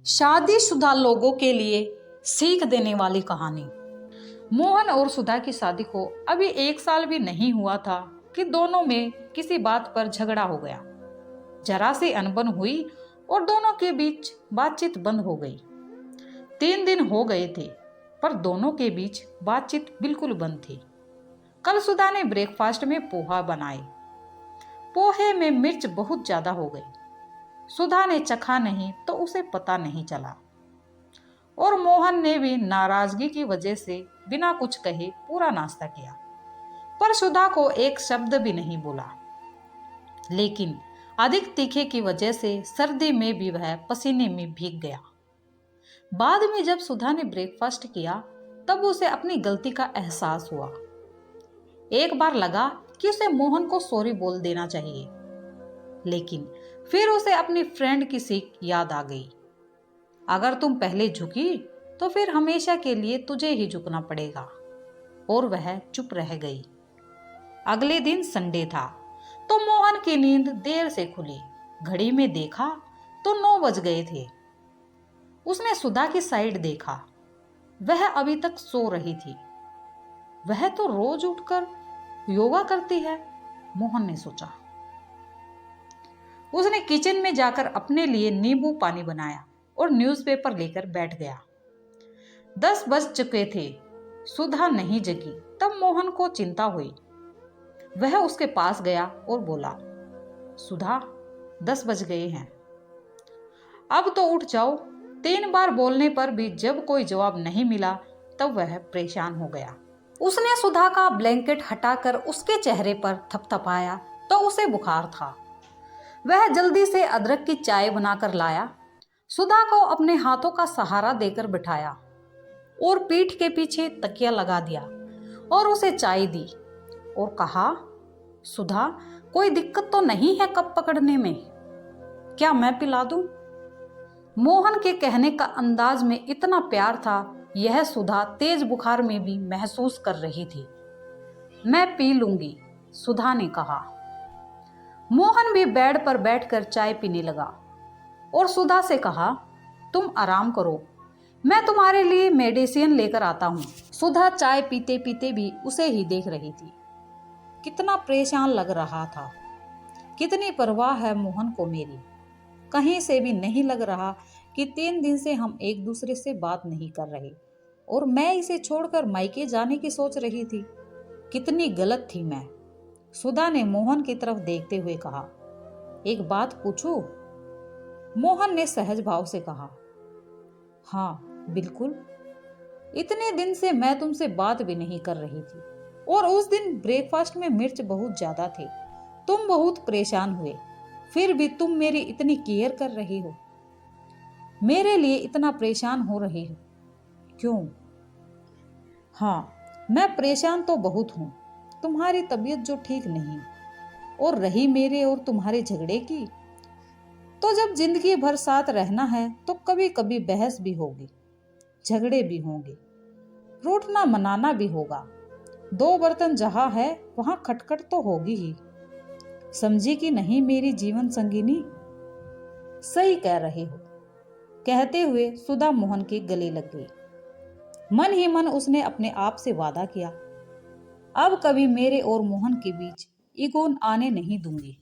शादीशुदा लोगों के लिए सीख देने वाली कहानी। मोहन और सुधा की शादी को अभी 1 साल भी नहीं हुआ था कि दोनों में किसी बात पर झगड़ा हो गया। जरा सी अनबन हुई और दोनों के बीच बातचीत बंद हो गई। 3 दिन हो गए थे पर दोनों के बीच बातचीत बिल्कुल बंद थी। कल सुधा ने ब्रेकफास्ट में पोहा बनाए। पोहे में मिर्च बहुत ज्यादा हो गई। सुधा ने चखा नहीं तो उसे पता नहीं चला और मोहन ने भी नाराजगी की वजह से बिना कुछ कहे पूरा नाश्ता किया, पर सुधा को एक शब्द भी नहीं बोला। लेकिन अधिक तीखे की वजह से सर्दी में भी वह पसीने में भीग गया। बाद में जब सुधा ने ब्रेकफास्ट किया तब उसे अपनी गलती का एहसास हुआ। एक बार लगा कि उसे मोहन को सॉरी बोल देना चाहिए, लेकिन फिर उसे अपनी फ्रेंड की सीख याद आ गई। अगर तुम पहले झुकी तो फिर हमेशा के लिए तुझे ही झुकना पड़ेगा। और वह चुप रह गई। अगले दिन संडे था तो मोहन की नींद देर से खुली। घड़ी में देखा तो 9 बज गए थे। उसने सुधा की साइड देखा, वह अभी तक सो रही थी। वह तो रोज उठकर योगा करती है, मोहन ने सोचा। उसने किचन में जाकर अपने लिए नींबू पानी बनाया और न्यूज़पेपर लेकर बैठ गया। 10 बज चुके थे। सुधा नहीं जगी तब मोहन को चिंता हुई। वह उसके पास गया और बोला, सुधा 10 बज गए हैं, अब तो उठ जाओ। 3 बार बोलने पर भी जब कोई जवाब नहीं मिला तब वह परेशान हो गया। उसने सुधा का ब्लैंकेट हटाकर उसके चेहरे पर थपथपाया तो उसे बुखार था। वह जल्दी से अदरक की चाय बनाकर लाया। सुधा को अपने हाथों का सहारा देकर बिठाया और पीठ के पीछे तकिया लगा दिया और उसे चाय दी और कहा, सुधा कोई दिक्कत तो नहीं है कप पकड़ने में? क्या मैं पिला दूं? मोहन के कहने का अंदाज में इतना प्यार था, यह सुधा तेज बुखार में भी महसूस कर रही थी। मैं पी लूंगी, सुधा ने कहा। मोहन भी बेड पर बैठकर चाय पीने लगा और सुधा से कहा, तुम आराम करो, मैं तुम्हारे लिए मेडिसिन लेकर आता हूँ। सुधा चाय पीते पीते भी उसे ही देख रही थी। कितना परेशान लग रहा था। कितनी परवाह है मोहन को मेरी। कहीं से भी नहीं लग रहा कि 3 दिन से हम एक दूसरे से बात नहीं कर रहे और मैं इसे छोड़कर मायके जाने की सोच रही थी। कितनी गलत थी मैं। सुधा ने मोहन की तरफ देखते हुए कहा, एक बात पूछूं? मोहन ने सहज भाव से कहा, हाँ बिल्कुल। इतने दिन से मैं तुमसे बात भी नहीं कर रही थी और उस दिन ब्रेकफास्ट में मिर्च बहुत ज्यादा थे। तुम बहुत परेशान हुए, फिर भी तुम मेरी इतनी केयर कर रही हो, मेरे लिए इतना परेशान हो रही हो, क्यों? हाँ, मैं परेशान तो बहुत हूँ। तुम्हारी तबीयत जो ठीक नहीं, और रही मेरे और तुम्हारे झगड़े की, तो जब जिंदगी भर साथ रहना है तो कभी कभी बहस भी होगी, झगड़े भी होंगे, रूठना मनाना भी होगा। 2 बर्तन जहां है वहां खटखट तो होगी ही। समझी कि नहीं मेरी जीवन संगिनी? सही कह रहे हो, कहते हुए सुधा मोहन के गले लग गई। मन ही मन उसने अपने आप से वादा किया, अब कभी मेरे और मोहन के बीच ईगो आने नहीं दूंगी।